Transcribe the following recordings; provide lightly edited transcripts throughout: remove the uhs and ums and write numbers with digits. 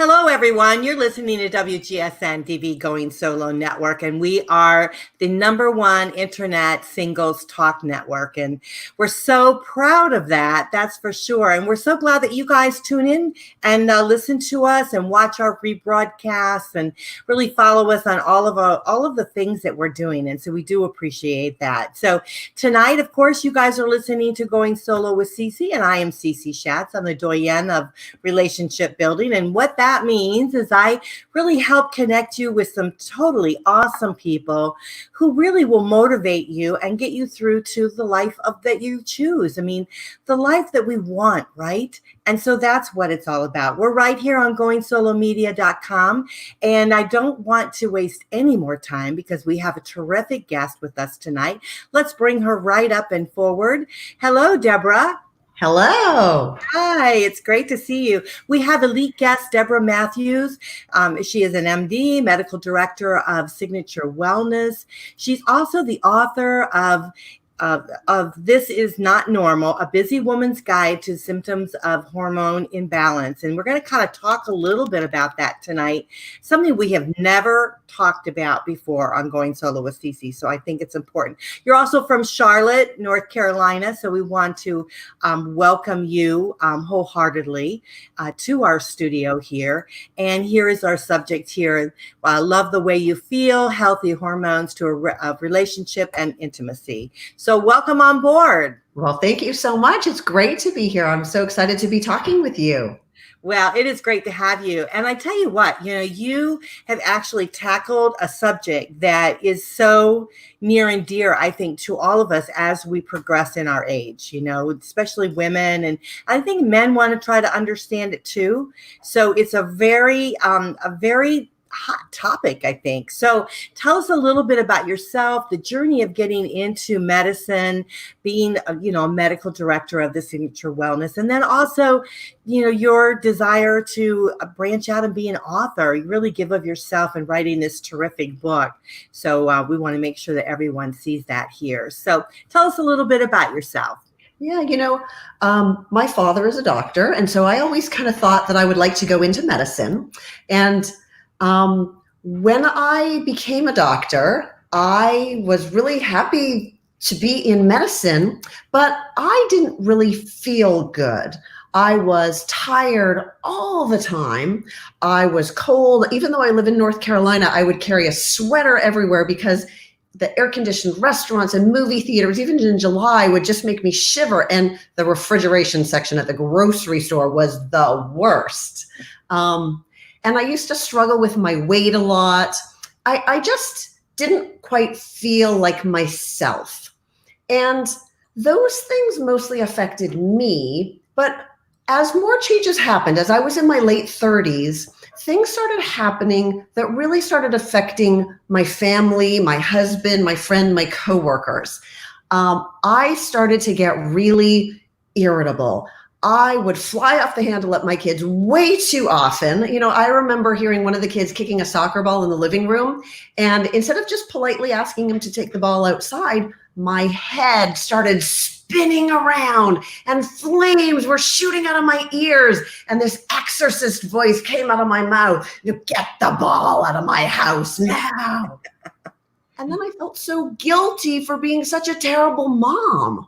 Hello, everyone. You're listening to WGSN-DB Going Solo Network, and we are the #1 internet singles talk network. And we're so proud of that, that's for sure. And we're so glad that you guys tune in and listen to us and watch our rebroadcasts and really follow us on all of the things that we're doing. And so we do appreciate that. So tonight, of course, you guys are listening to Going Solo with Cece, and I am Cece Schatz. I'm the doyenne of relationship building. And what that means is I really help connect you with some totally awesome people who really will motivate you and get you through to the life that you choose. I mean, the life that we want, right? And so that's what it's all about. We're right here on GoingSoloMedia.com, and I don't want to waste any more time because we have a terrific guest with us tonight. Let's bring her right up and forward. Hello, Deborah. Hello. Hi, it's great to see you. We have elite guest Deborah Matthews. She is an MD, medical director of Signature Wellness. She's also the author of This Is Not Normal, A Busy Woman's Guide to Symptoms of Hormone Imbalance. And we're going to kind of talk a little bit about that tonight, something we have never talked about before on Going Solo with Cece. So I think it's important. You're also from Charlotte, North Carolina. So we want to welcome you wholeheartedly to our studio here. And here is our subject here. Love the way you feel, healthy hormones to a relationship and intimacy. So welcome on board. Well, thank you so much. It's great to be here. I'm so excited to be talking with you. Well, it is great to have you. And I tell you what, you have actually tackled a subject that is so near and dear, I think, to all of us as we progress in our age, especially women. And I think men want to try to understand it too. So it's a very hot topic, I think. So tell us a little bit about yourself, the journey of getting into medicine, being a medical director of the Signature Wellness, and then also, your desire to branch out and be an author. You really give of yourself in writing this terrific book. So we want to make sure that everyone sees that here. So tell us a little bit about yourself. Yeah, my father is a doctor, and so I always kind of thought that I would like to go into medicine. And when I became a doctor, I was really happy to be in medicine, but I didn't really feel good. I was tired all the time. I was cold. Even though I live in North Carolina, I would carry a sweater everywhere because the air-conditioned restaurants and movie theaters, even in July, would just make me shiver. And the refrigeration section at the grocery store was the worst. And I used to struggle with my weight a lot. I just didn't quite feel like myself. And those things mostly affected me. But as more changes happened, as I was in my late 30s, things started happening that really started affecting my family, my husband, my friend, my coworkers. I started to get really irritable. I would fly off the handle at my kids way too often. I remember hearing one of the kids kicking a soccer ball in the living room. And instead of just politely asking him to take the ball outside, my head started spinning around and flames were shooting out of my ears. And this exorcist voice came out of my mouth, "Get the ball out of my house now." And then I felt so guilty for being such a terrible mom.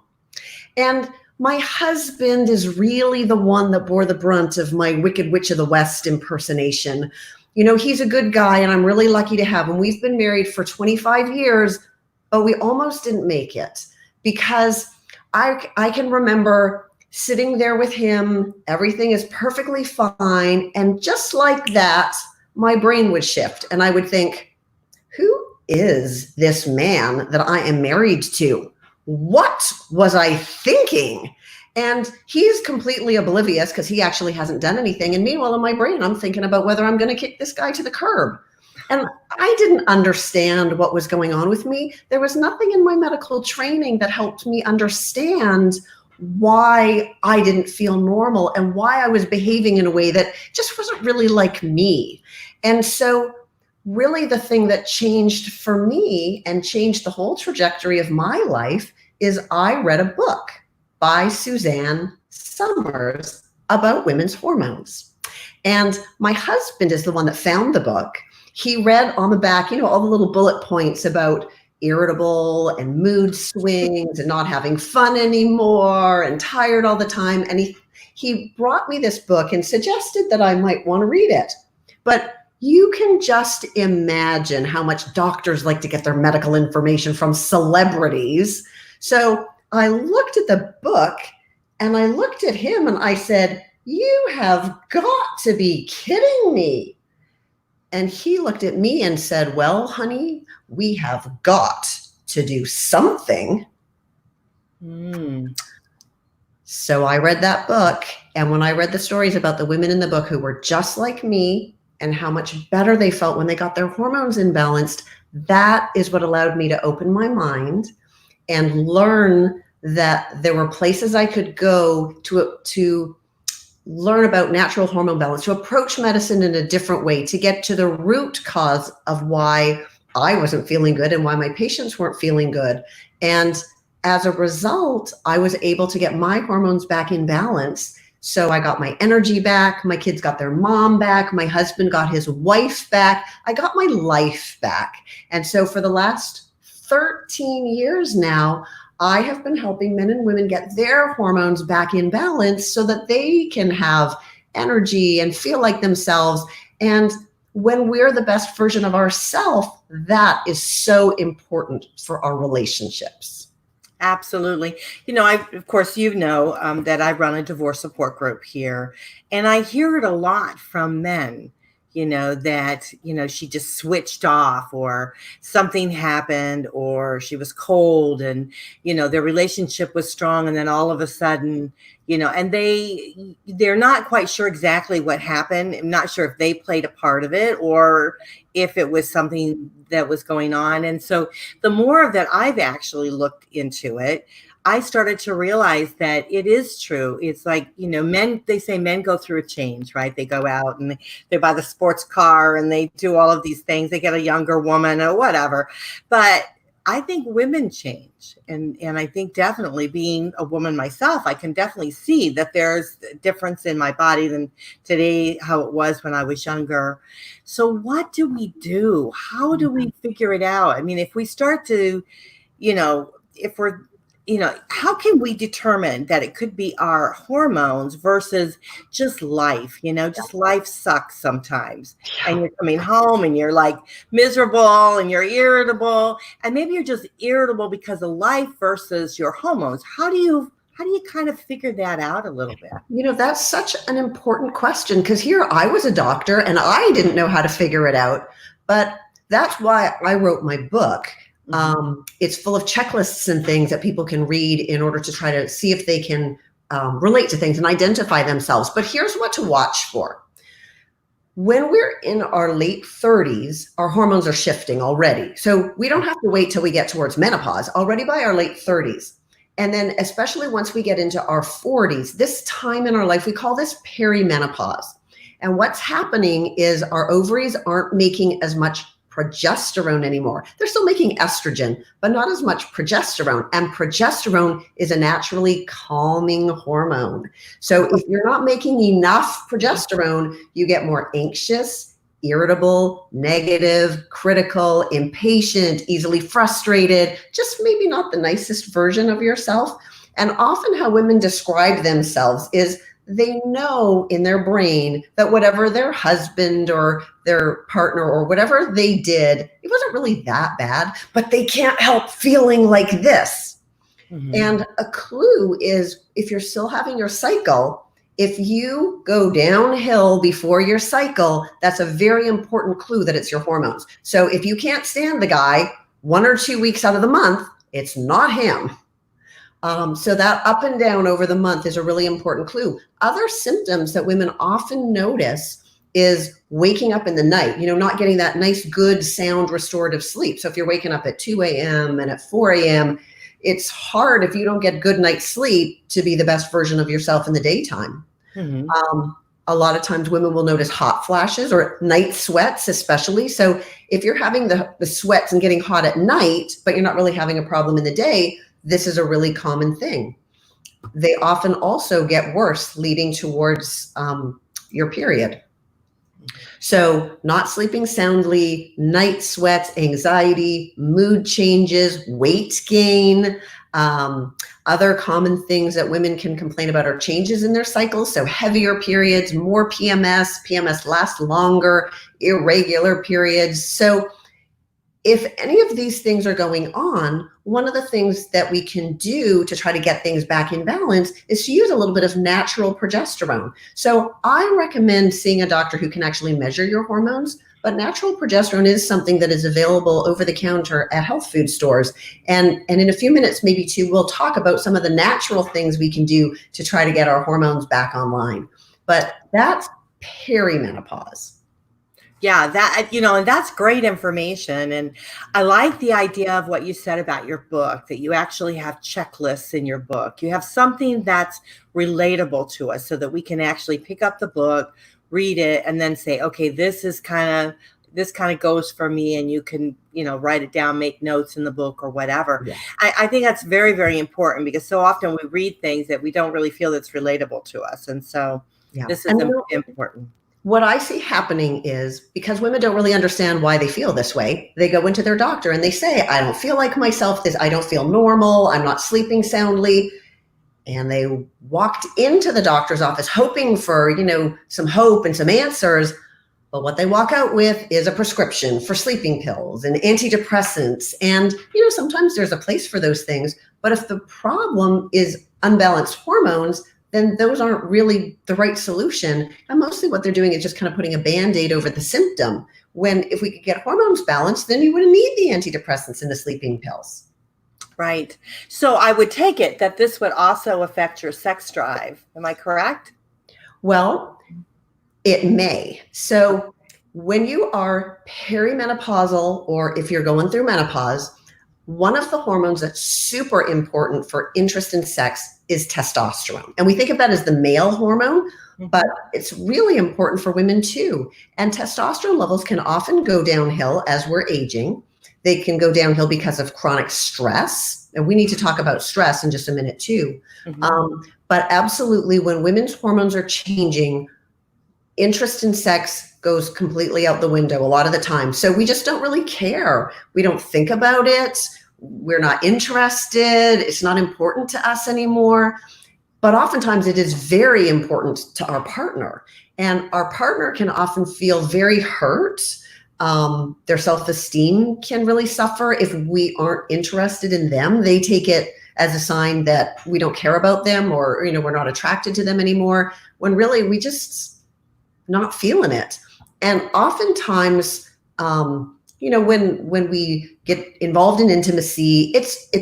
And my husband is really the one that bore the brunt of my Wicked Witch of the West impersonation. He's a good guy, and I'm really lucky to have him. We've been married for 25 years, but we almost didn't make it because I can remember sitting there with him. Everything is perfectly fine. And just like that, my brain would shift, and I would think, who is this man that I am married to? What was I thinking? And he's completely oblivious because he actually hasn't done anything. And meanwhile, in my brain, I'm thinking about whether I'm going to kick this guy to the curb. And I didn't understand what was going on with me. There was nothing in my medical training that helped me understand why I didn't feel normal and why I was behaving in a way that just wasn't really like me. And so really the thing that changed for me and changed the whole trajectory of my life is I read a book by Suzanne Summers about women's hormones. And my husband is the one that found the book. He read on the back, all the little bullet points about irritable and mood swings and not having fun anymore and tired all the time. And he brought me this book and suggested that I might want to read it. But you can just imagine how much doctors like to get their medical information from celebrities. So I looked at the book and I looked at him and I said, "You have got to be kidding me." And he looked at me and said, "Well, honey, we have got to do something." So I read that book. And when I read the stories about the women in the book who were just like me and how much better they felt when they got their hormones imbalanced, that is what allowed me to open my mind and learn that there were places I could go to learn about natural hormone balance, to approach medicine in a different way, to get to the root cause of why I wasn't feeling good and why my patients weren't feeling good. And as a result, I was able to get my hormones back in balance. So I got my energy back. My kids got their mom back. My husband got his wife back. I got my life back. And so for the last 13 years now, I have been helping men and women get their hormones back in balance so that they can have energy and feel like themselves. And when we're the best version of ourselves, that is so important for our relationships. Absolutely. Of course, that I run a divorce support group here, and I hear it a lot from men, that, she just switched off or something happened or she was cold and, their relationship was strong. And then all of a sudden, and they're not quite sure exactly what happened. I'm not sure if they played a part of it or if it was something that was going on. And so the more that I've actually looked into it, I started to realize that it is true. It's like, they say men go through a change, right? They go out and they buy the sports car and they do all of these things. They get a younger woman or whatever. But I think women change. And I think definitely being a woman myself, I can definitely see that there's a difference in my body than today, how it was when I was younger. So what do we do? How do we figure it out? I mean, if we start to, if we're, how can we determine that it could be our hormones versus just life? Just life sucks sometimes. And you're coming home and you're like miserable and you're irritable. And maybe you're just irritable because of life versus your hormones. How do you kind of figure that out a little bit? That's such an important question, because here I was a doctor and I didn't know how to figure it out. But that's why I wrote my book. It's full of checklists and things that people can read in order to try to see if they can relate to things and identify themselves. But here's what to watch for. When we're in our late 30s, our hormones are shifting already. So we don't have to wait till we get towards menopause, already by our late 30s. And then especially once we get into our 40s, this time in our life, we call this perimenopause. And what's happening is our ovaries aren't making as much progesterone anymore. They're still making estrogen, but not as much progesterone. And progesterone is a naturally calming hormone. So if you're not making enough progesterone, you get more anxious, irritable, negative, critical, impatient, easily frustrated, just maybe not the nicest version of yourself. And often how women describe themselves is they know in their brain that whatever their husband or their partner or whatever they did, it wasn't really that bad, but they can't help feeling like this. And a clue is if you're still having your cycle, if you go downhill before your cycle, that's a very important clue that it's your hormones. So if you can't stand the guy 1 or 2 weeks out of the month, it's not him. So that up and down over the month is a really important clue. Other symptoms that women often notice is waking up in the night, not getting that nice, good, sound, restorative sleep. So if you're waking up at 2 a.m. and at 4 a.m., it's hard if you don't get good night's sleep to be the best version of yourself in the daytime. A lot of times women will notice hot flashes or night sweats, especially. So if you're having the sweats and getting hot at night, but you're not really having a problem in the day, this is a really common thing. They often also get worse leading towards your period. So not sleeping soundly, night sweats, anxiety, mood changes, weight gain. Other common things that women can complain about are changes in their cycles. So heavier periods, more PMS lasts longer, irregular periods. So if any of these things are going on, one of the things that we can do to try to get things back in balance is to use a little bit of natural progesterone. So I recommend seeing a doctor who can actually measure your hormones, but natural progesterone is something that is available over the counter at health food stores. And in a few minutes, maybe two, we'll talk about some of the natural things we can do to try to get our hormones back online. But that's perimenopause. Yeah, that, and that's great information. And I like the idea of what you said about your book, that you actually have checklists in your book. You have something that's relatable to us so that we can actually pick up the book, read it, and then say, okay, this kind of goes for me. And you can, write it down, make notes in the book or whatever. Yeah. I think that's very, very important, because so often we read things that we don't really feel that's relatable to us. And so this is important. What I see happening is, because women don't really understand why they feel this way, they go into their doctor and they say, I don't feel like myself, I don't feel normal, I'm not sleeping soundly. And they walked into the doctor's office hoping for, some hope and some answers. But what they walk out with is a prescription for sleeping pills and antidepressants. And, sometimes there's a place for those things. But if the problem is unbalanced hormones, then those aren't really the right solution. And mostly what they're doing is just kind of putting a Band-Aid over the symptom. When if we could get hormones balanced, then you wouldn't need the antidepressants and the sleeping pills. Right. So I would take it that this would also affect your sex drive. Am I correct? Well, it may. So when you are perimenopausal, or if you're going through menopause, one of the hormones that's super important for interest in sex is testosterone. And we think of that as the male hormone, but it's really important for women too. And testosterone levels can often go downhill as we're aging. They can go downhill because of chronic stress. And we need to talk about stress in just a minute too. But absolutely, when women's hormones are changing, interest in sex goes completely out the window a lot of the time. So we just don't really care. We don't think about it. We're not interested. It's not important to us anymore. But oftentimes it is very important to our partner. And our partner can often feel very hurt. Their self-esteem can really suffer if we aren't interested in them. They take it as a sign that we don't care about them, or we're not attracted to them anymore, when really we just not feeling it. And oftentimes, when we get involved in intimacy,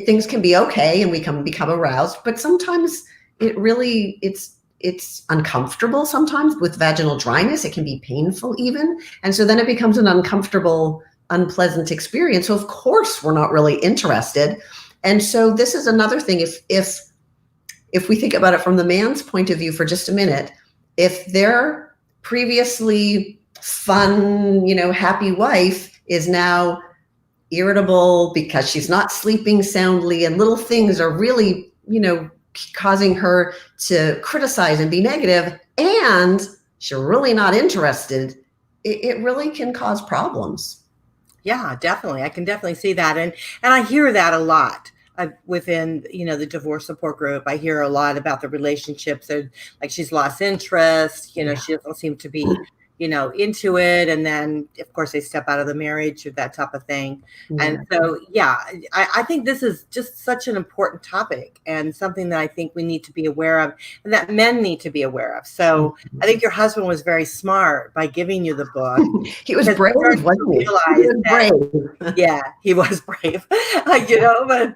things can be okay and we can become aroused, but sometimes it's uncomfortable. Sometimes with vaginal dryness, it can be painful even. And so then it becomes an uncomfortable, unpleasant experience. So of course we're not really interested. And so this is another thing. If we think about it from the man's point of view for just a minute, if their previously fun, happy wife is now irritable because she's not sleeping soundly, and little things are really, causing her to criticize and be negative, and she's really not interested, it really can cause problems. Yeah, definitely. I can definitely see that. And I hear that a lot within, the divorce support group. I hear a lot about the relationships, and like she's lost interest, she doesn't seem to be, into it. And then of course they step out of the marriage or that type of thing. Yeah. And so, I think this is just such an important topic, and something that I think we need to be aware of, and that men need to be aware of. So I think your husband was very smart by giving you the book. He was brave, wasn't he? He was brave. Yeah, he was brave,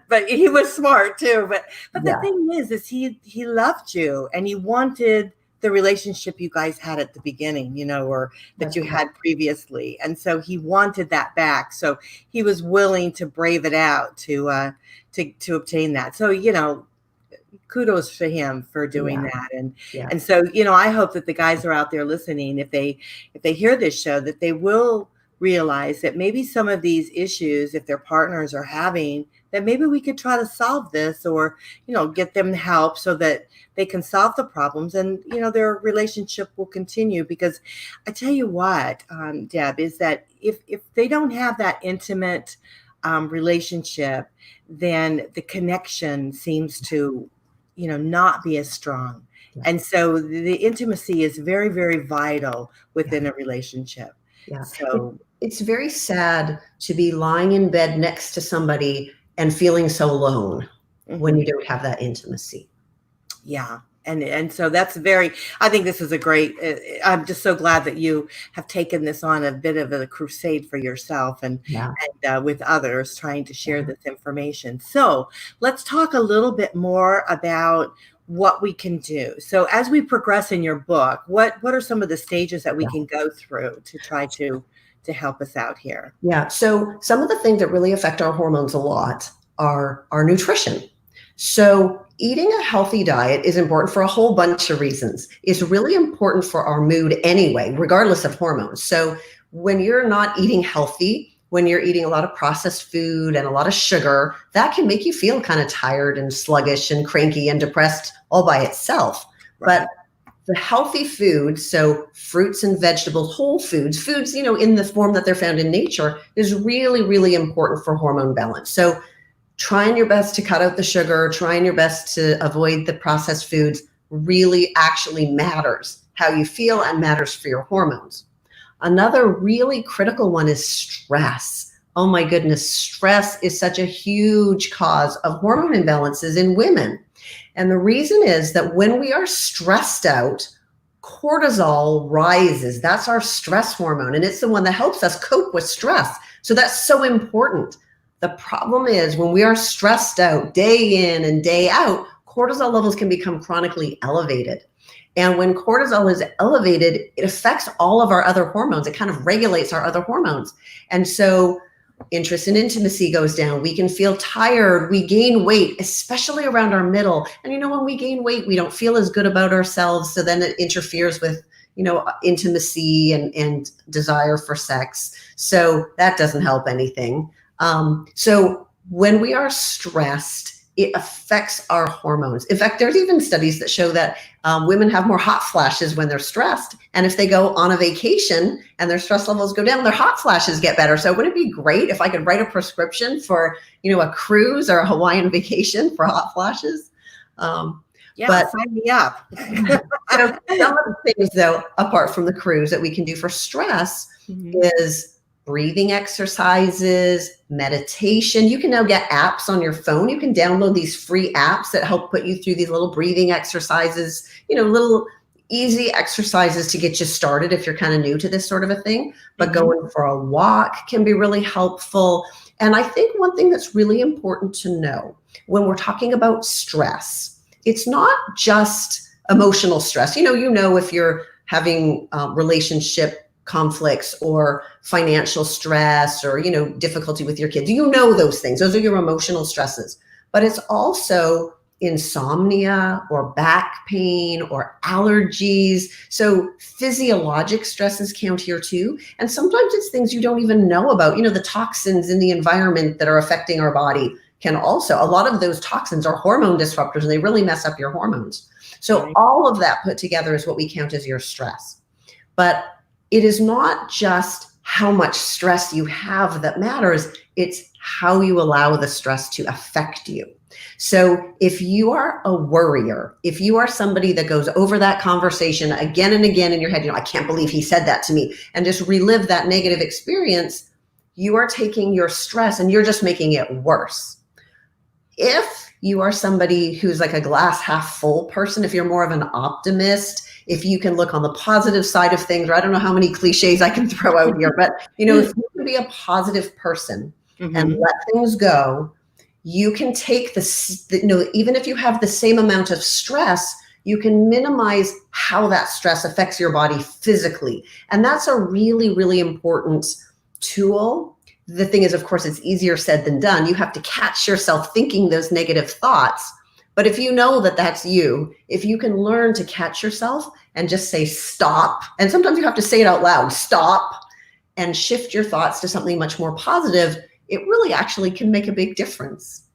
but he was smart too. But the thing is he loved you, and he wanted the relationship you guys had at the beginning, or that you had previously. And so he wanted that back. So he was willing to brave it out to obtain that. So, kudos to him for doing that. And so, I hope that the guys are out there listening, if they hear this show, that they will realize that maybe some of these issues, if their partners are having, that maybe we could try to solve this, or, get them help so that they can solve the problems, and, their relationship will continue. Because I tell you what, Deb, is that if they don't have that intimate relationship, then the connection seems to, not be as strong. Yeah. And so the intimacy is very, very vital within a relationship. Yeah. So it's very sad to be lying in bed next to somebody and feeling so alone when you don't have that intimacy. Yeah. And so that's I think this is a great, I'm just so glad that you have taken this on a bit of a crusade for yourself and with others, trying to share this information. So let's talk a little bit more about what we can do. So as we progress in your book, what are some of the stages that we can go through to try to help us out here? Yeah. So some of the things that really affect our hormones a lot are our nutrition. So eating a healthy diet is important for a whole bunch of reasons. It's really important for our mood anyway, regardless of hormones. So when you're not eating healthy, when you're eating a lot of processed food and a lot of sugar, that can make you feel kind of tired and sluggish and cranky and depressed all by itself. Right. But the healthy foods, so fruits and vegetables, whole foods, in the form that they're found in nature, is really, really important for hormone balance. So trying your best to cut out the sugar, trying your best to avoid the processed foods really actually matters how you feel and matters for your hormones. Another really critical one is stress. Oh my goodness, stress is such a huge cause of hormone imbalances in women. And the reason is that when we are stressed out, cortisol rises. That's our stress hormone, and it's the one that helps us cope with stress. So that's so important. The problem is when we are stressed out day in and day out, cortisol levels can become chronically elevated. And when cortisol is elevated, it affects all of our other hormones. It kind of regulates our other hormones. And so interest in intimacy goes down. We can feel tired. We gain weight, especially around our middle. And when we gain weight, we don't feel as good about ourselves. So then it interferes with, intimacy and desire for sex. So that doesn't help anything. So when we are stressed, it affects our hormones. In fact, there's even studies that show that women have more hot flashes when they're stressed. And if they go on a vacation and their stress levels go down, their hot flashes get better. So wouldn't it be great if I could write a prescription for, a cruise or a Hawaiian vacation for hot flashes? But sign me up. So some of the things, though, apart from the cruise that we can do for stress is breathing exercises, meditation. You can now get apps on your phone. You can download these free apps that help put you through these little breathing exercises, little easy exercises to get you started if you're kind of new to this sort of a thing. But going for a walk can be really helpful. And I think one thing that's really important to know when we're talking about stress, it's not just emotional stress. If you're having relationship conflicts or financial stress or, difficulty with your kids, those things. Those are your emotional stresses. But it's also insomnia or back pain or allergies. So physiologic stresses count here too. And sometimes it's things you don't even know about. The toxins in the environment that are affecting our body can also, a lot of those toxins are hormone disruptors and they really mess up your hormones. So all of that put together is what we count as your stress. But it is not just how much stress you have that matters. It's how you allow the stress to affect you. So if you are a worrier, if you are somebody that goes over that conversation again and again in your head, I can't believe he said that to me, and just relive that negative experience, you are taking your stress and you're just making it worse. If you are somebody who's like a glass half full person, if you're more of an optimist, if you can look on the positive side of things, or I don't know how many cliches I can throw out here, but if you can be a positive person and let things go, you can take even if you have the same amount of stress, you can minimize how that stress affects your body physically. And that's a really, really important tool. The thing is, of course, it's easier said than done. You have to catch yourself thinking those negative thoughts. But if you know that that's you, if you can learn to catch yourself and just say stop, and sometimes you have to say it out loud, stop, and shift your thoughts to something much more positive, it really actually can make a big difference.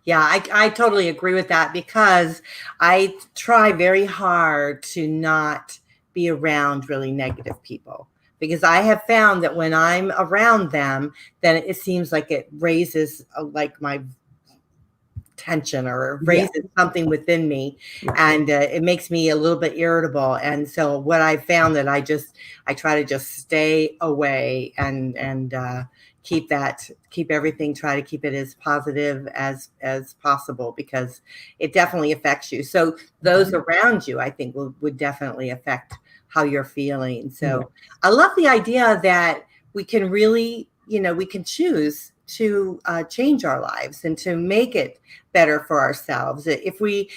Yeah, I totally agree with that, because I try very hard to not be around really negative people, because I have found that when I'm around them, then it seems like it raises like my tension, or raises something within me, and it makes me a little bit irritable. And so what I found that I try to just stay away and keep everything, try to keep it as positive as possible, because it definitely affects you. So those around you, I think, would definitely affect how you're feeling. So I love the idea that we can really, we can choose to change our lives and to make it better for ourselves if we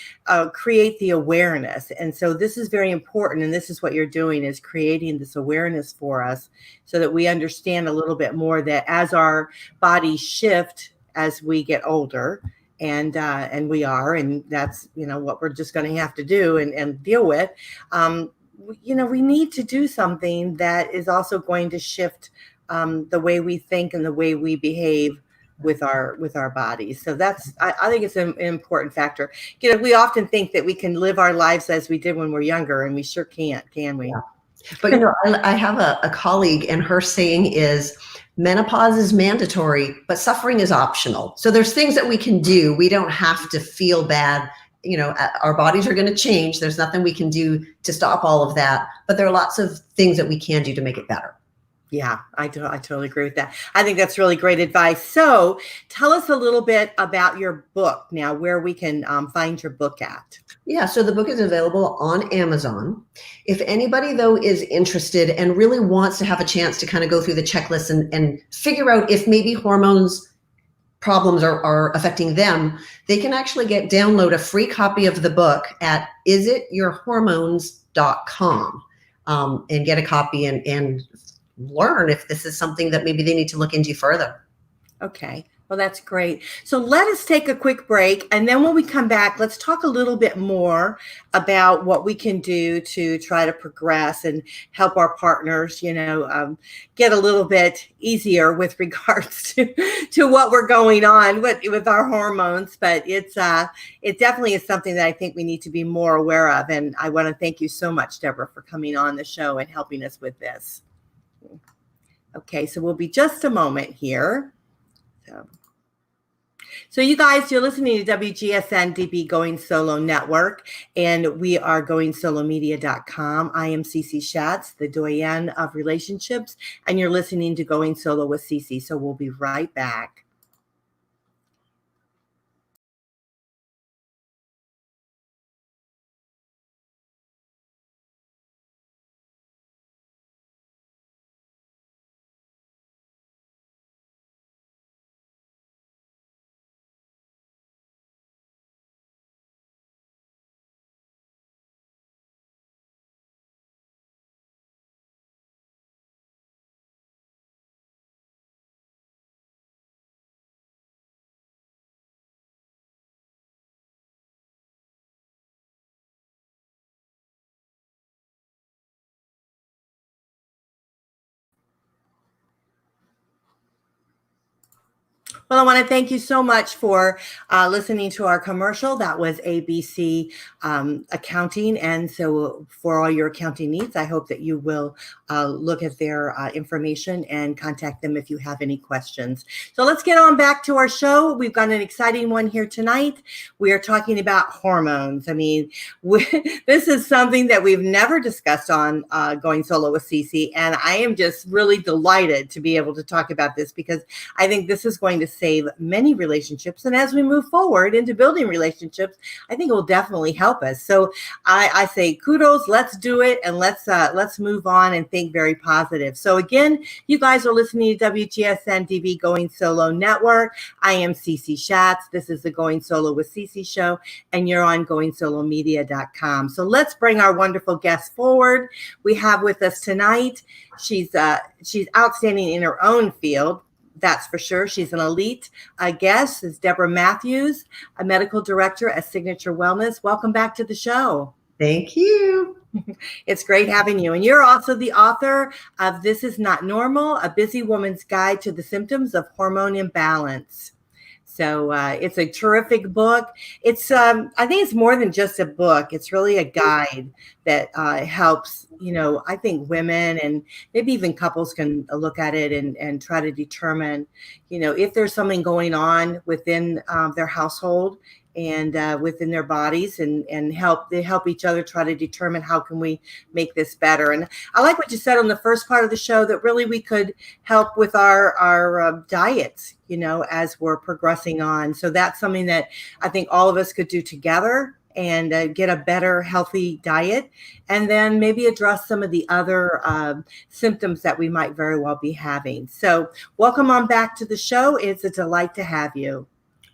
create the awareness. And so this is very important. And this is what you're doing, is creating this awareness for us, so that we understand a little bit more that as our bodies shift as we get older, and we are, and that's, what we're just going to have to do and deal with. We need to do something that is also going to shift the way we think and the way we behave with our bodies. So that's, I think it's an important factor. We often think that we can live our lives as we did when we're younger, and we sure can't, can we? Yeah. But I have a colleague, and her saying is, menopause is mandatory, but suffering is optional. So there's things that we can do. We don't have to feel bad. Our bodies are going to change. There's nothing we can do to stop all of that, but there are lots of things that we can do to make it better. Yeah, I totally agree with that. I think that's really great advice. So tell us a little bit about your book now, where we can find your book at. Yeah, so the book is available on Amazon. If anybody, though, is interested and really wants to have a chance to kind of go through the checklist and figure out if maybe hormones problems are affecting them, they can actually download a free copy of the book at isityourhormones.com and get a copy and learn if this is something that maybe they need to look into further. Okay. Well, that's great. So let us take a quick break. And then when we come back, let's talk a little bit more about what we can do to try to progress and help our partners, get a little bit easier with regards to what we're going on with our hormones. But it definitely is something that I think we need to be more aware of. And I want to thank you so much, Deborah, for coming on the show and helping us with this. Okay, so we'll be just a moment here. So you guys, you're listening to WGSN-DB Going Solo Network, and we are GoingSoloMedia.com. I am Cece Schatz, the doyenne of relationships, and you're listening to Going Solo with Cece. So we'll be right back. Well, I want to thank you so much for listening to our commercial. That was ABC Accounting. And so for all your accounting needs, I hope that you will look at their information and contact them if you have any questions. So let's get on back to our show. We've got an exciting one here tonight. We are talking about hormones. I mean, this is something that we've never discussed on Going Solo with Cece. And I am just really delighted to be able to talk about this, because I think this is going to save many relationships. And as we move forward into building relationships, I think it will definitely help us. So I say kudos, let's do it. And let's move on and think very positive. So again, you guys are listening to WGSN-DB Going Solo Network. I am Cece Schatz. This is the Going Solo with Cece show, and you're on GoingSoloMedia.com. So let's bring our wonderful guest forward. We have with us tonight, she's outstanding in her own field. That's for sure. She's an elite guest. Is Deborah Matthews, a medical director at Signature Wellness. Welcome back to the show. Thank you. It's great having you. And you're also the author of This Is Not Normal, A Busy Woman's Guide to the Symptoms of Hormone Imbalance. So it's a terrific book. It's I think it's more than just a book. It's really a guide that helps, I think women and maybe even couples can look at it and try to determine, if there's something going on within their household and within their bodies and help each other try to determine how can we make this better. And I like what you said on the first part of the show, that really we could help with our diets, as we're progressing on. So that's something that I think all of us could do together and get a better healthy diet, and then maybe address some of the other symptoms that we might very well be having. So welcome on back to the show. It's a delight to have you.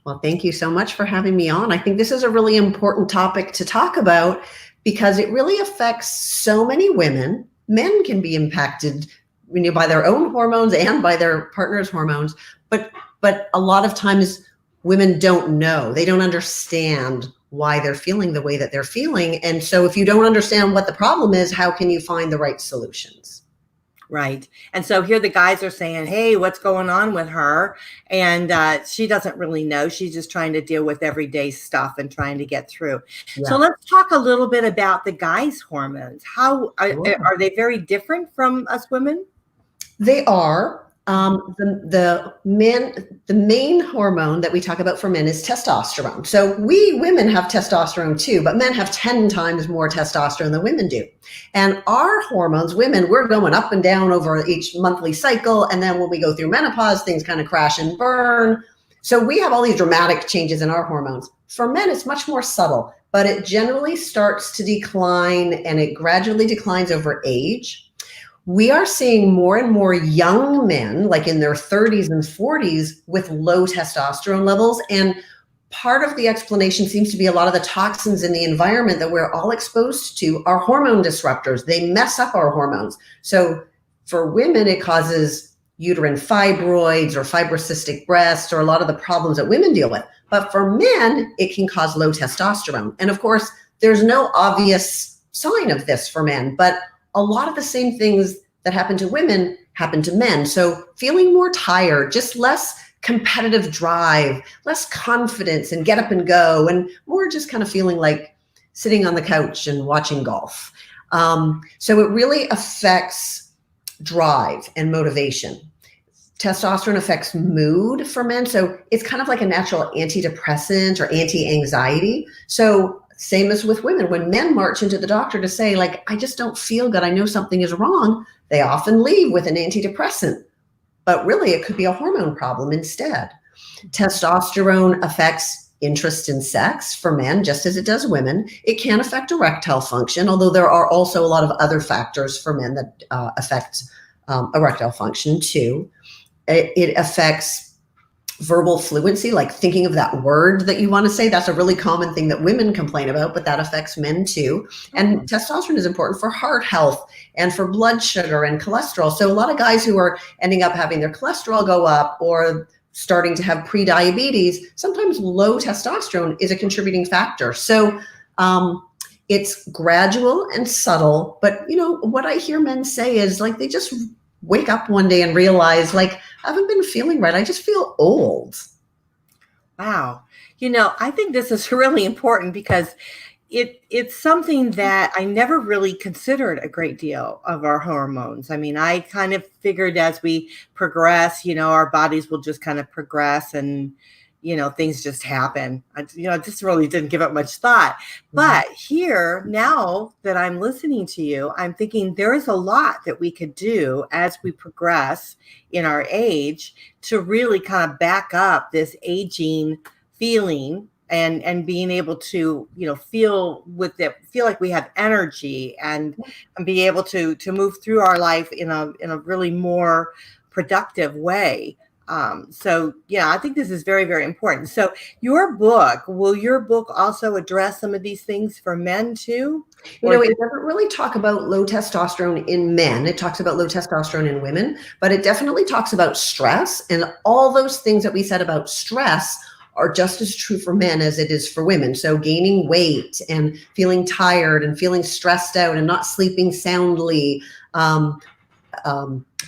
Well, thank you so much for having me on. I think this is a really important topic to talk about because it really affects so many women. Men can be impacted by their own hormones and by their partner's hormones, but a lot of times women don't know. They don't understand why they're feeling the way that they're feeling. And so if you don't understand what the problem is, how can you find the right solutions? Right. And so here the guys are saying, hey, what's going on with her? And she doesn't really know. She's just trying to deal with everyday stuff and trying to get through. Yeah. So let's talk a little bit about the guys' hormones. How are they very different from us women? They are. The main hormone that we talk about for men is testosterone. So we women have testosterone too, but men have 10 times more testosterone than women do. And our hormones, women, we're going up and down over each monthly cycle. And then when we go through menopause, things kind of crash and burn. So we have all these dramatic changes in our hormones. For men, it's much more subtle, but it generally starts to decline, and it gradually declines over age. We are seeing more and more young men, like in their 30s and 40s, with low testosterone levels. And part of the explanation seems to be a lot of the toxins in the environment that we're all exposed to are hormone disruptors. They mess up our hormones. So for women, it causes uterine fibroids or fibrocystic breasts or a lot of the problems that women deal with. But for men, it can cause low testosterone. And of course, there's no obvious sign of this for men, but a lot of the same things that happen to women happen to men. So feeling more tired, just less competitive drive, less confidence and get up and go, and more just kind of feeling like sitting on the couch and watching golf. So it really affects drive and motivation. Testosterone affects mood for men. So it's kind of like a natural antidepressant or anti-anxiety. So same as with women, when men march into the doctor to say, like, I just don't feel good, I know something is wrong, they often leave with an antidepressant. But really, it could be a hormone problem instead. Testosterone affects interest in sex for men, just as it does women. It can affect erectile function, although there are also a lot of other factors for men that affect erectile function too. It affects verbal fluency, like thinking of that word that you want to say. That's a really common thing that women complain about, but that affects men too. And testosterone is important for heart health and for blood sugar and cholesterol. So a lot of guys who are ending up having their cholesterol go up or starting to have pre-diabetes, sometimes low testosterone is a contributing factor. So it's gradual and subtle, but what I hear men say is like, they just wake up one day and realize, like, I haven't been feeling right. I just feel old. Wow. I think this is really important because it's something that I never really considered a great deal of our hormones. I mean, I kind of figured as we progress, our bodies will just kind of progress and, things just happen. I just really didn't give it much thought. But here, now that I'm listening to you, I'm thinking there is a lot that we could do as we progress in our age to really kind of back up this aging feeling and being able to, feel like we have energy and be able to move through our life in a really more productive way. So I think this is very, very important. So will your book also address some of these things for men too? It doesn't really talk about low testosterone in men. It talks about low testosterone in women, but it definitely talks about stress, and all those things that we said about stress are just as true for men as it is for women. So gaining weight and feeling tired and feeling stressed out and not sleeping soundly,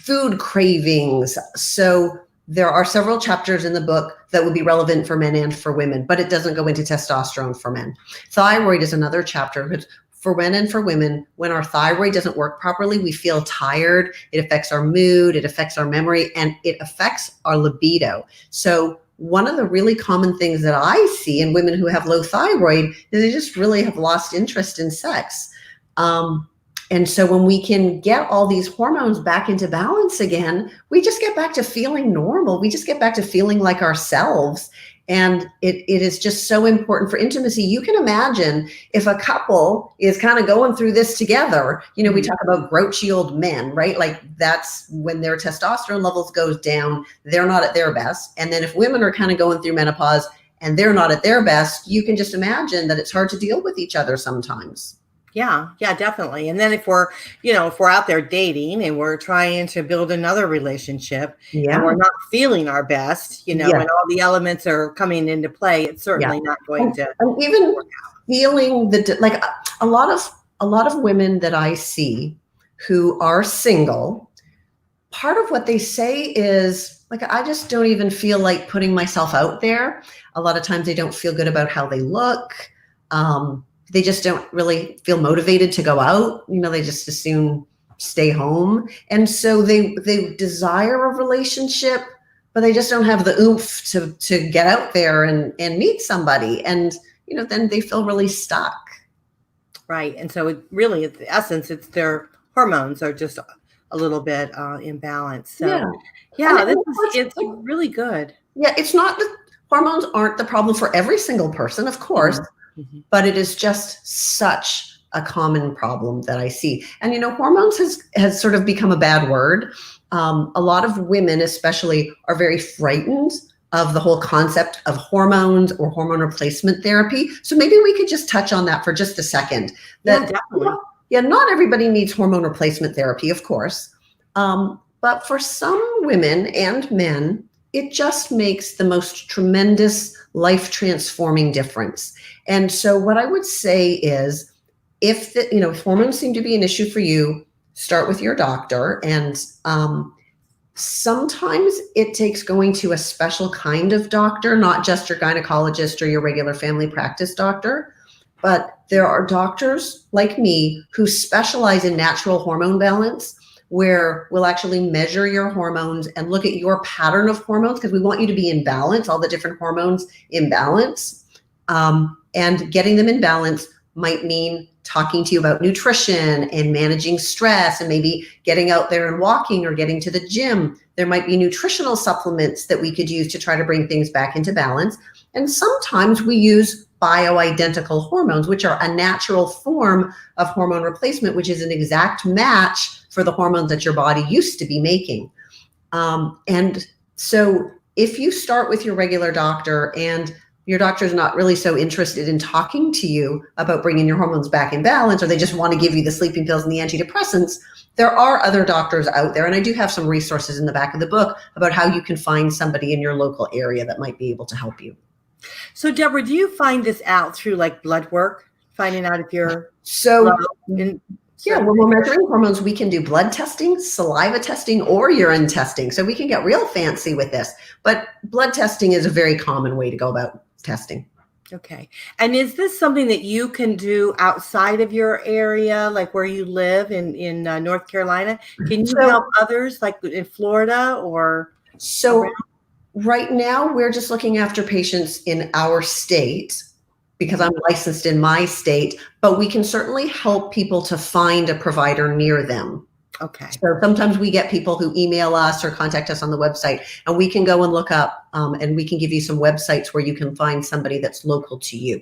food cravings. So there are several chapters in the book that would be relevant for men and for women, but it doesn't go into testosterone for men. Thyroid is another chapter. For men and for women, when our thyroid doesn't work properly, we feel tired. It affects our mood, it affects our memory, and it affects our libido. So one of the really common things that I see in women who have low thyroid is they just really have lost interest in sex. And so when we can get all these hormones back into balance again, we just get back to feeling normal. We just get back to feeling like ourselves. And it is just so important for intimacy. You can imagine if a couple is kind of going through this together, we talk about grouchy old men, right? Like that's when their testosterone levels goes down, they're not at their best. And then if women are kind of going through menopause and they're not at their best, you can just imagine that it's hard to deal with each other sometimes. Yeah, definitely. And then if we're out there dating and we're trying to build another relationship and we're not feeling our best, and all the elements are coming into play, it's certainly not going to. And even feeling like a lot of women that I see who are single, part of what they say is like, I just don't even feel like putting myself out there. A lot of times they don't feel good about how they look. They just don't really feel motivated to go out. They just as soon stay home. And so they desire a relationship, but they just don't have the oomph to get out there and meet somebody. And, then they feel really stuck. Right. And so it really, at the essence, it's their hormones are just a little bit imbalanced. So it's really good. Yeah. It's not that hormones aren't the problem for every single person, of course. Mm-hmm. But it is just such a common problem that I see. And, hormones has sort of become a bad word. A lot of women especially are very frightened of the whole concept of hormones or hormone replacement therapy. So maybe we could just touch on that for just a second. Definitely. Not everybody needs hormone replacement therapy, of course. But for some women and men, it just makes the most tremendous life transforming difference. And so what I would say is if hormones seem to be an issue for you, start with your doctor. And sometimes it takes going to a special kind of doctor, not just your gynecologist or your regular family practice doctor. But there are doctors like me who specialize in natural hormone balance, where we'll actually measure your hormones and look at your pattern of hormones, because we want you to be in balance, all the different hormones in balance. And getting them in balance might mean talking to you about nutrition and managing stress and maybe getting out there and walking or getting to the gym. There might be nutritional supplements that we could use to try to bring things back into balance. And sometimes we use bioidentical hormones, which are a natural form of hormone replacement, which is an exact match for the hormones that your body used to be making. And so if you start with your regular doctor and your doctor's not really so interested in talking to you about bringing your hormones back in balance, or they just want to give you the sleeping pills and the antidepressants, there are other doctors out there. And I do have some resources in the back of the book about how you can find somebody in your local area that might be able to help you. So Deborah, do you find this out through like blood work, finding out if you're when we're measuring hormones, we can do blood testing, saliva testing, or urine testing. So we can get real fancy with this. But blood testing is a very common way to go about testing. Okay. And is this something that you can do outside of your area, like where you live in North Carolina? Can you help others like in Florida or? So right now we're just looking after patients in our state, because I'm licensed in my state, but we can certainly help people to find a provider near them. Okay. So sometimes we get people who email us or contact us on the website, and we can go and look up and we can give you some websites where you can find somebody that's local to you.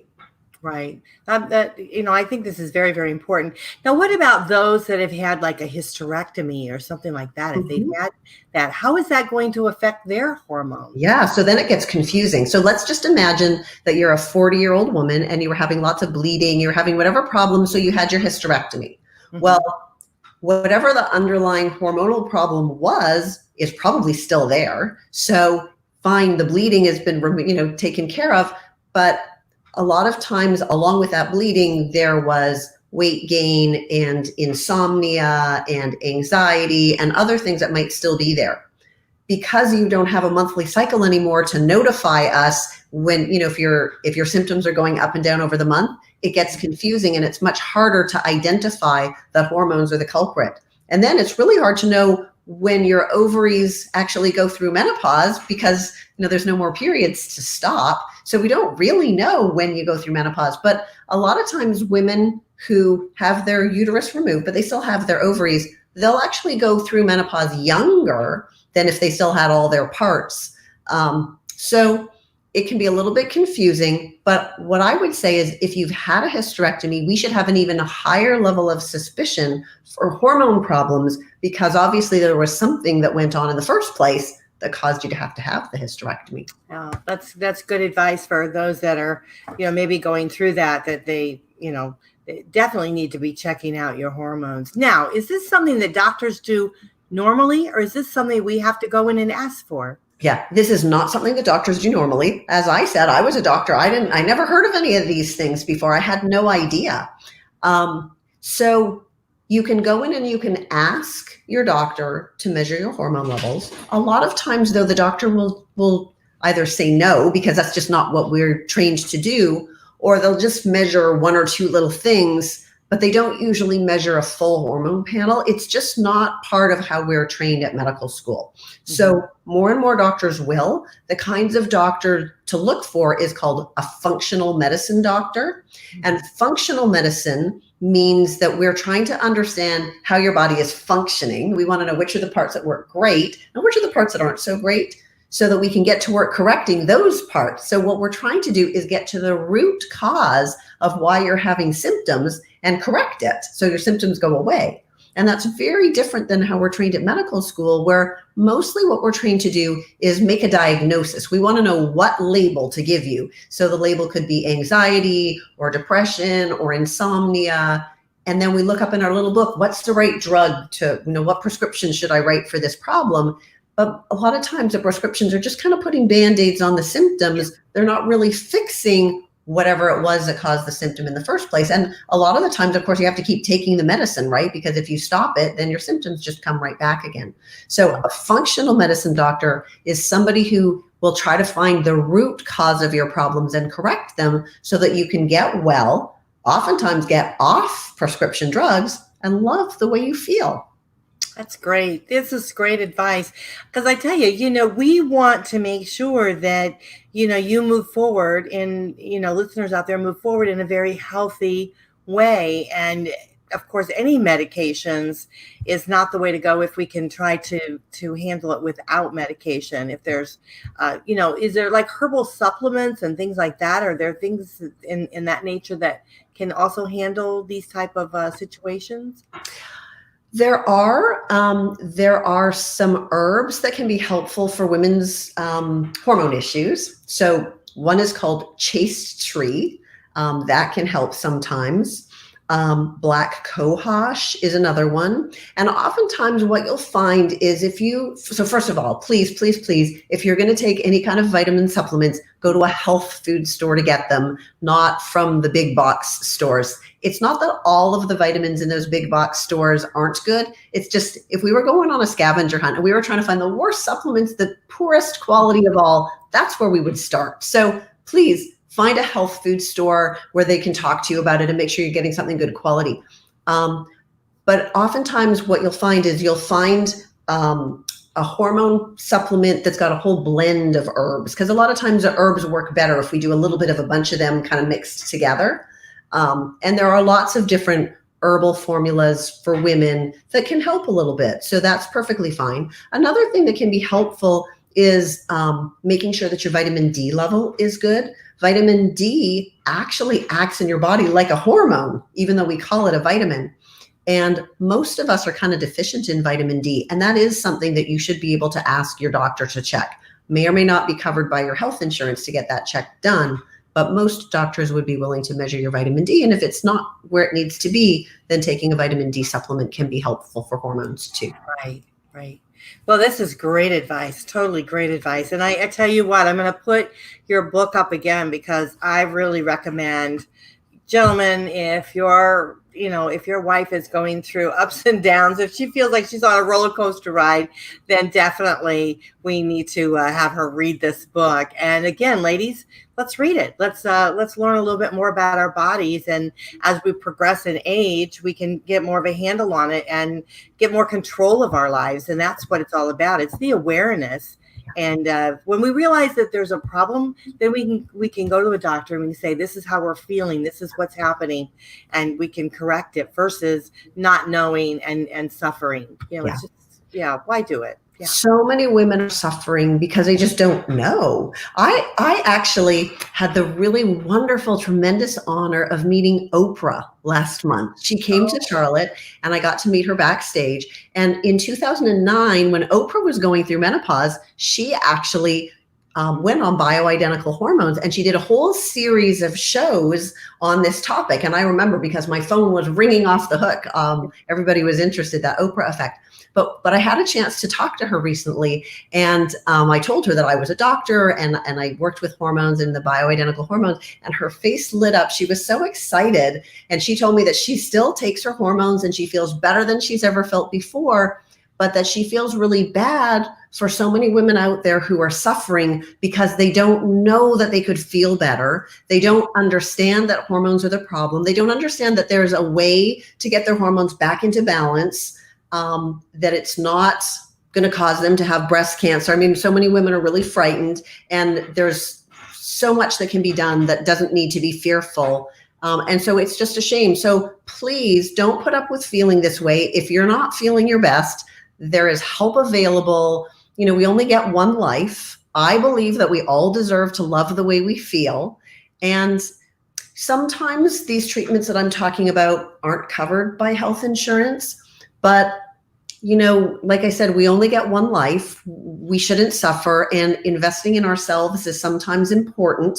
Right. I think this is very, very important. Now, what about those that have had like a hysterectomy or something like that? If they've had that, how is that going to affect their hormones? Yeah. So then it gets confusing. So let's just imagine that you're a 40-year-old woman and you were having lots of bleeding, you're having whatever problem. So you had your hysterectomy. Mm-hmm. Well, whatever the underlying hormonal problem was is probably still there. So fine, the bleeding has been, taken care of, but a lot of times along with that bleeding, there was weight gain and insomnia and anxiety and other things that might still be there. Because you don't have a monthly cycle anymore to notify us when, if your symptoms are going up and down over the month, it gets confusing and it's much harder to identify that hormones are the culprit. And then it's really hard to know when your ovaries actually go through menopause because, there's no more periods to stop. So we don't really know when you go through menopause. But a lot of times women who have their uterus removed, but they still have their ovaries, they'll actually go through menopause younger than if they still had all their parts. So it can be a little bit confusing, but what I would say is if you've had a hysterectomy, we should have an even higher level of suspicion for hormone problems because obviously there was something that went on in the first place that caused you to have the hysterectomy. Oh, that's good advice for those that are, maybe going through that they, they definitely need to be checking out your hormones. Now, is this something that doctors do normally, or is this something we have to go in and ask for? Yeah, this is not something that doctors do normally. As I said, I was a doctor. I never heard of any of these things before. I had no idea. So you can go in and you can ask your doctor to measure your hormone levels. A lot of times, though, the doctor will either say no, because that's just not what we're trained to do, or they'll just measure one or two little things, but they don't usually measure a full hormone panel. It's just not part of how we're trained at medical school. Mm-hmm. So more and more doctors will. The kinds of doctor to look for is called a functional medicine doctor. Mm-hmm. And functional medicine means that we're trying to understand how your body is functioning. We want to know which are the parts that work great and which are the parts that aren't so great, so that we can get to work correcting those parts. So what we're trying to do is get to the root cause of why you're having symptoms and correct it so your symptoms go away. And that's very different than how we're trained at medical school, where mostly what we're trained to do is make a diagnosis. We want to know what label to give you. So the label could be anxiety or depression or insomnia. And then we look up in our little book, what's the right drug to, what prescription should I write for this problem? But a lot of times the prescriptions are just kind of putting Band-Aids on the symptoms. They're not really fixing whatever it was that caused the symptom in the first place. And a lot of the times, of course, you have to keep taking the medicine, right? Because if you stop it, then your symptoms just come right back again. So a functional medicine doctor is somebody who will try to find the root cause of your problems and correct them so that you can get well, oftentimes get off prescription drugs, and love the way you feel. That's great. This is great advice. Because I tell you, we want to make sure that, you move forward and, listeners out there move forward in a very healthy way. And of course, any medications is not the way to go if we can try to handle it without medication. If there's, is there like herbal supplements and things like that? Are there things in that nature that can also handle these type of situations? There are some herbs that can be helpful for women's hormone issues. So one is called chaste tree. That can help sometimes. Black cohosh is another one. And oftentimes what you'll find is so first of all, please, if you're going to take any kind of vitamin supplements, go to a health food store to get them, not from the big box stores. It's not that all of the vitamins in those big box stores aren't good. It's just, if we were going on a scavenger hunt and we were trying to find the worst supplements, the poorest quality of all, that's where we would start. So please, find a health food store where they can talk to you about it and make sure you're getting something good quality. But oftentimes what you'll find is a hormone supplement that's got a whole blend of herbs, because a lot of times the herbs work better if we do a little bit of a bunch of them kind of mixed together. And there are lots of different herbal formulas for women that can help a little bit. So that's perfectly fine. Another thing that can be helpful is making sure that your vitamin D level is good. Vitamin D actually acts in your body like a hormone, even though we call it a vitamin. And most of us are kind of deficient in vitamin D. And that is something that you should be able to ask your doctor to check. May or may not be covered by your health insurance to get that check done. But most doctors would be willing to measure your vitamin D. And if it's not where it needs to be, then taking a vitamin D supplement can be helpful for hormones too. Right. Right. Well, this is great advice. Totally great advice. And I tell you what, I'm going to put your book up again because I really recommend, gentlemen, if your wife is going through ups and downs, if she feels like she's on a roller coaster ride, then definitely we need to have her read this book. And again, ladies, let's read it. Let's learn a little bit more about our bodies. And as we progress in age, we can get more of a handle on it and get more control of our lives. And that's what it's all about. It's the awareness. And when we realize that there's a problem, then we can go to a doctor and we can say, this is how we're feeling. This is what's happening. And we can correct it versus not knowing and suffering. It's just, why do it? Yeah. So many women are suffering because they just don't know. I actually had the really wonderful, tremendous honor of meeting Oprah last month. She came to Charlotte and I got to meet her backstage. And in 2009, when Oprah was going through menopause, she actually went on bioidentical hormones and she did a whole series of shows on this topic. And I remember because my phone was ringing off the hook. Everybody was interested, that Oprah effect. But I had a chance to talk to her recently, and I told her that I was a doctor and I worked with hormones and the bioidentical hormones, and her face lit up. She was so excited, and she told me that she still takes her hormones and she feels better than she's ever felt before, but that she feels really bad for so many women out there who are suffering because they don't know that they could feel better. They don't understand that hormones are the problem. They don't understand that there's a way to get their hormones back into balance. That it's not going to cause them to have breast cancer. I mean, so many women are really frightened, and there's so much that can be done that doesn't need to be fearful. And so it's just a shame. So please don't put up with feeling this way. If you're not feeling your best, there is help available. We only get one life. I believe that we all deserve to love the way we feel. And sometimes these treatments that I'm talking about aren't covered by health insurance. But, like I said, we only get one life. We shouldn't suffer. And investing in ourselves is sometimes important,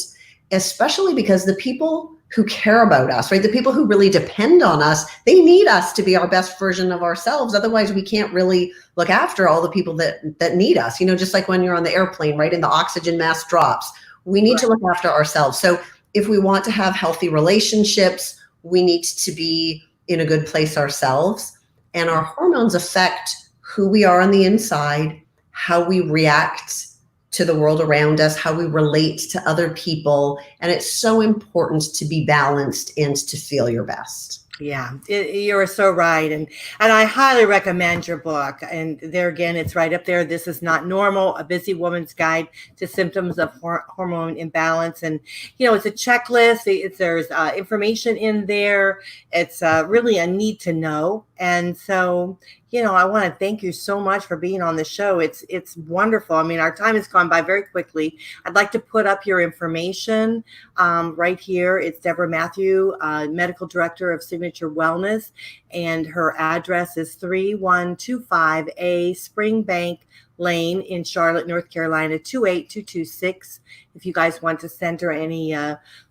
especially because the people who care about us, right? The people who really depend on us, they need us to be our best version of ourselves. Otherwise, we can't really look after all the people that need us. Just like when you're on the airplane, right? And the oxygen mask drops. We need to look after ourselves. So if we want to have healthy relationships, we need to be in a good place ourselves. And our hormones affect who we are on the inside, how we react to the world around us, how we relate to other people. And it's so important to be balanced and to feel your best. Yeah, you're so right. And I highly recommend your book. And there again, it's right up there. This is Not Normal, A Busy Woman's Guide to Symptoms of Hormone Imbalance. And, it's a checklist. There's information in there. It's really a need to know. And so, I want to thank you so much for being on the show. It's wonderful. I mean, our time has gone by very quickly. I'd like to put up your information right here. It's Deborah Matthew, Medical Director of Signature Wellness, and her address is 3125A Springbank Lane in Charlotte, North Carolina, 28226. If you guys want to send her any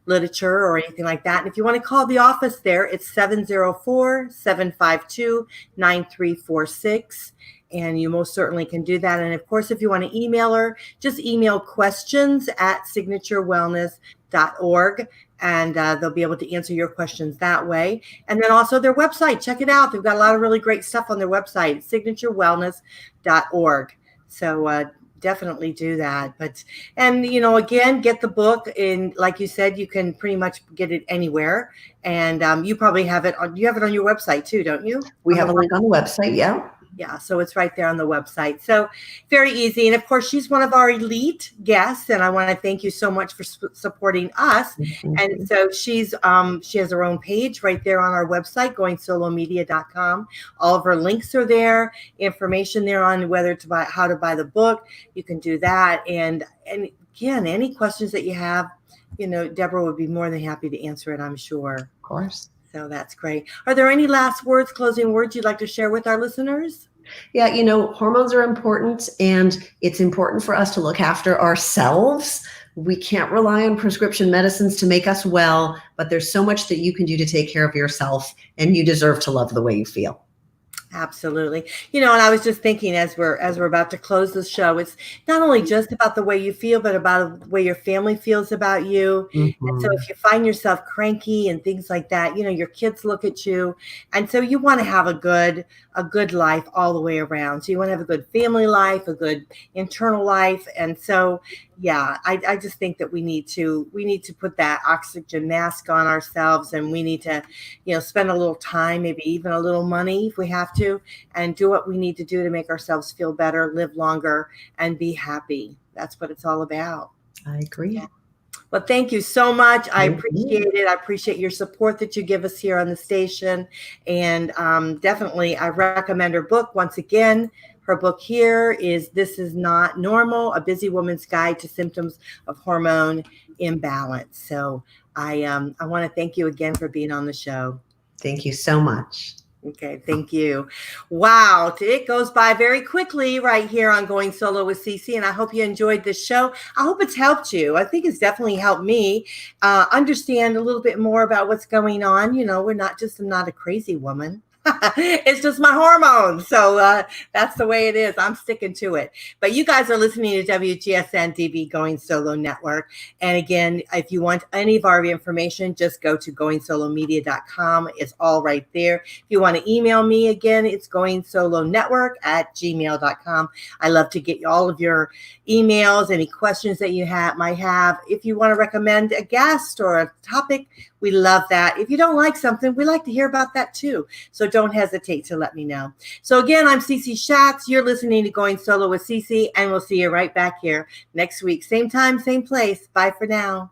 literature or anything like that. And if you want to call the office there, it's 704-752-9346. And you most certainly can do that. And of course, if you want to email her, just email questions@signaturewellness.org. And they'll be able to answer your questions that way. And then also their website, check it out. They've got a lot of really great stuff on their website, signaturewellness.org. So definitely do that. And again, get the book. And like you said, you can pretty much get it anywhere. And you probably have it on your website too, don't you? We have a link on the website. Yeah. Yeah, so it's right there on the website. So very easy. And of course, she's one of our elite guests, and I want to thank you so much for supporting us. Mm-hmm. And so she has her own page right there on our website, GoingSoloMedia.com. All of her links are there, information there on how to buy the book. You can do that. And again, any questions that you have, Deborah would be more than happy to answer it, I'm sure. Of course. So that's great. Are there any last words, closing words you'd like to share with our listeners? Yeah, hormones are important, and it's important for us to look after ourselves. We can't rely on prescription medicines to make us well, but there's so much that you can do to take care of yourself, and you deserve to love the way you feel. Absolutely. And I was just thinking as we're about to close the show, it's not only just about the way you feel, but about the way your family feels about you. And so Mhm. if you find yourself cranky and things like that, your kids look at you. And so you want to have a good life all the way around. So you want to have a good family life, a good internal life. And so yeah, I just think that we need to put that oxygen mask on ourselves, and we need to spend a little time, maybe even a little money if we have to, and do what we need to do to make ourselves feel better, live longer, and be happy. That's what it's all about. I agree. Yeah. Well, thank you so much. I Mhm. appreciate it. I appreciate your support that you give us here on the station. And definitely, I recommend her book once again. Her book here is This Is Not Normal, A Busy Woman's Guide to Symptoms of Hormone Imbalance. So I want to thank you again for being on the show. Thank you so much. Okay, thank you. Wow, it goes by very quickly right here on Going Solo with Cece, and I hope you enjoyed this show. I hope it's helped you. I think it's definitely helped me understand a little bit more about what's going on. I'm not a crazy woman. It's just my hormones. So that's the way it is. I'm sticking to it. But you guys are listening to WGSN-DB Going Solo Network. And again, if you want any of our information, just go to goingsolomedia.com. It's all right there. If you want to email me again, it's goingsoloNetwork@gmail.com. I love to get all of your emails, any questions that you might have. If you want to recommend a guest or a topic, we love that. If you don't like something, we like to hear about that too. So don't hesitate to let me know. So again, I'm Cece Schatz. You're listening to Going Solo with Cece, and we'll see you right back here next week. Same time, same place. Bye for now.